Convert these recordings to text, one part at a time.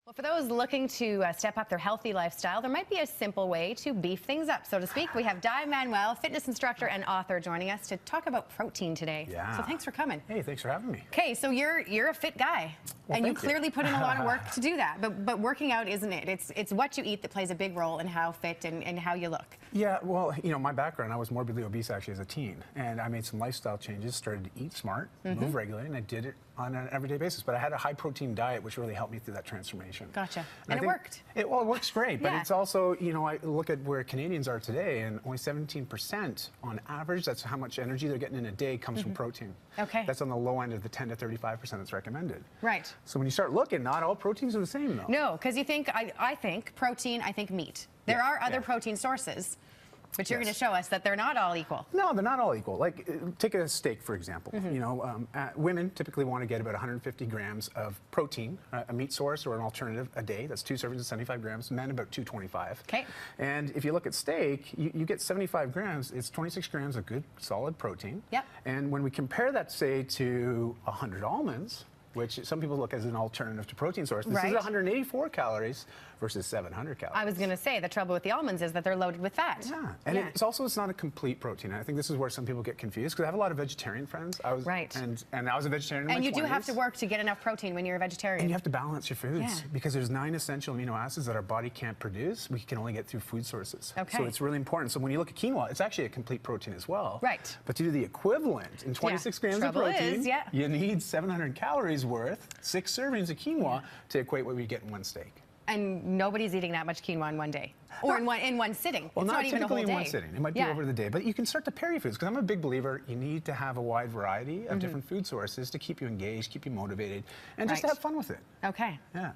Well, for those looking to step up their healthy lifestyle, there might be a simple way to beef things up, so to speak. We have Dai Manuel, fitness instructor and author, joining us to talk about protein today. Yeah. So thanks for coming. Hey, thanks for having me. Okay, so you're a fit guy, well, and you clearly put in a lot of work to do that. But working out isn't it? It's what you eat that plays a big role in how fit and how you look. Yeah, well, you know, my background, I was morbidly obese actually as a teen, and I made some lifestyle changes, started to eat smart, move regularly, and I did it on an everyday basis. But I had a high protein diet, which really helped me through that transformation. Gotcha. And it worked. It works great, but Yeah. it's also, you know, I look at where Canadians are today, and only 17% on average, that's how much energy they're getting in a day, comes from protein. Okay. That's on the low end of the 10 to 35% that's recommended. Right. So when you start looking, not all proteins are the same, though. No, because you think, I think protein, I think meat. There are other protein sources, but you're going to show us that they're not all equal. No, they're not all equal. Like, take a steak, for example. You know, women typically want to get about 150 grams of protein, a meat source or an alternative a day. That's 2 servings of 75 grams. Men, about 225. Okay. And if you look at steak, you get 75 grams. It's 26 grams of good, solid protein. Yep. And when we compare that, say, to 100 almonds, which some people look as an alternative to protein source. This is 184 calories versus 700 calories. I was going to say, the trouble with the almonds is that they're loaded with fat. Yeah, and it's not a complete protein. And I think this is where some people get confused, because I have a lot of vegetarian friends. I was, and I was a vegetarian in my 20s. And you do have to work to get enough protein when you're a vegetarian. And you have to balance your foods, because there's 9 essential amino acids that our body can't produce. We can only get through food sources. Okay. So it's really important. So when you look at quinoa, it's actually a complete protein as well. Right. But to do the equivalent in 26 grams of protein, you need 700 calories worth, 6 servings of quinoa to equate what we get in one steak. And nobody's eating that much quinoa in one day, or in one sitting. Well, it's not even a whole day. In one sitting. It might be over the day, but you can start to pair your foods, because I'm a big believer you need to have a wide variety of different food sources to keep you engaged, keep you motivated, and just to have fun with it. Okay. Yeah,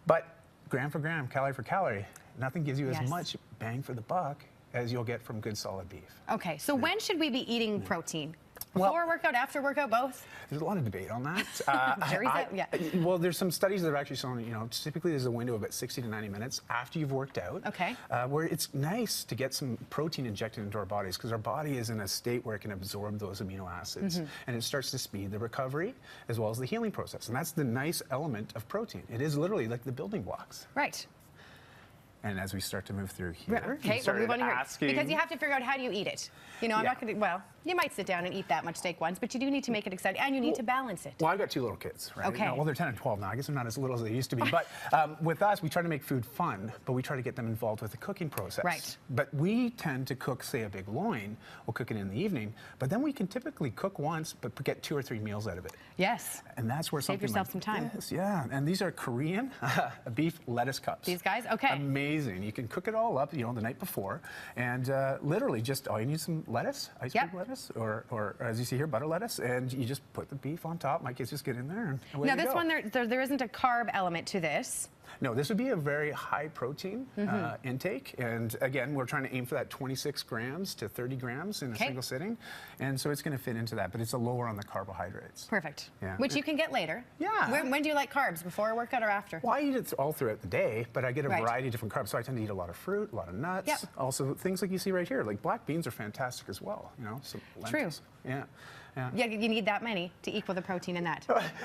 but gram for gram, calorie for calorie, nothing gives you as much bang for the buck as you'll get from good solid beef. Okay, so when should we be eating protein? Before workout, after workout, both? There's a lot of debate on that. Well, there's some studies that have actually shown, you know, typically there's a window of about 60 to 90 minutes after you've worked out, where it's nice to get some protein injected into our bodies, because our body is in a state where it can absorb those amino acids, and it starts to speed the recovery as well as the healing process. And that's the nice element of protein. It is literally like the building blocks. Right. And as we start to move through here, okay, we'll move on here. Because you have to figure out how do you eat it. You know, I'm not going to, well, you might sit down and eat that much steak once, but you do need to make it exciting, and you need to balance it. Well, I've got 2 little kids, right? Okay. Well, they're 10 and 12 now. I guess they're not as little as they used to be. But with us, we try to make food fun, but we try to get them involved with the cooking process. Right. But we tend to cook, say, a big loin. We'll cook it in the evening, but then we can typically cook once, but get 2 or 3 meals out of it. Yes. And that's where save yourself some time. Yes, yeah. And these are Korean beef lettuce cups. These guys? Okay. Amazing. You can cook it all up, you know, the night before, and literally just all you need is some lettuce, iceberg lettuce, or as you see here, butter lettuce, and you just put the beef on top. My kids just get in there and away now you this go. one, there isn't a carb element to this. No, this would be a very high protein intake, and again, we're trying to aim for that 26 grams to 30 grams in a single sitting, and so it's going to fit into that, but it's a lower on the carbohydrates. Perfect. Yeah. Which you can get later. Yeah. When do you like carbs? Before a workout or after? Well, I eat it all throughout the day, but I get a variety of different carbs, so I tend to eat a lot of fruit, a lot of nuts, also things like you see right here, like black beans are fantastic as well, you know, some lentils. True. Yeah. Yeah, you need that many to equal the protein in that.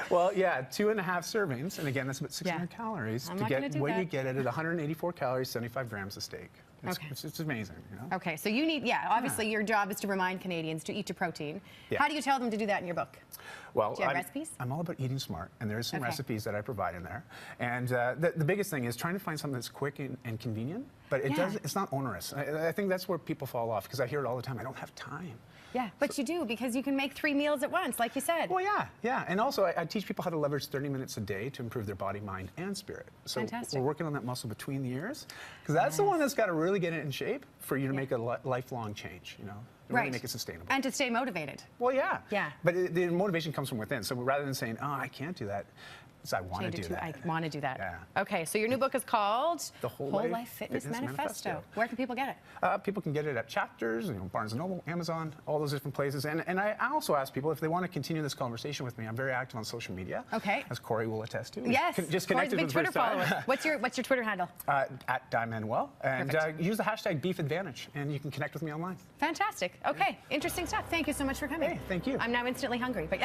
Well, yeah, 2.5 servings, and again, that's about 600 calories to get what you get at 184 calories, 75 grams of steak. It's amazing, you know? Okay, so you need, obviously your job is to remind Canadians to eat your protein. Yeah. How do you tell them to do that in your book? Well, do you have recipes? I'm all about eating smart, and there's some recipes that I provide in there. And the biggest thing is trying to find something that's quick and convenient, but it's not onerous. I think that's where people fall off, because I hear it all the time. I don't have time. Yeah, but you do, because you can make 3 meals at once, like you said. Well, yeah. And also, I teach people how to leverage 30 minutes a day to improve their body, mind, and spirit. So we're working on that muscle between the ears, because that's the one that's got to really get it in shape for you to make a lifelong change, you know? Really make it sustainable. And to stay motivated. Well, yeah. Yeah. But the motivation comes from within. So rather than saying, oh, I can't do that, it's I want to do that. I want to do that. Yeah. Okay, so your new book is called The Whole Life Fitness Manifesto. Where can people get it? People can get it at Chapters, you know, Barnes & Noble, Amazon, all those different places. And I also ask people if they want to continue this conversation with me. I'm very active on social media. Okay. As Corey will attest to. Yes. Just Corey's a connected big with Twitter follower. What's your Twitter handle? At Dai Manuel. And use the hashtag BeefAdvantage, and you can connect with me online. Fantastic. Okay. Interesting stuff. Thank you so much for coming. Hey, thank you. I'm now instantly hungry. But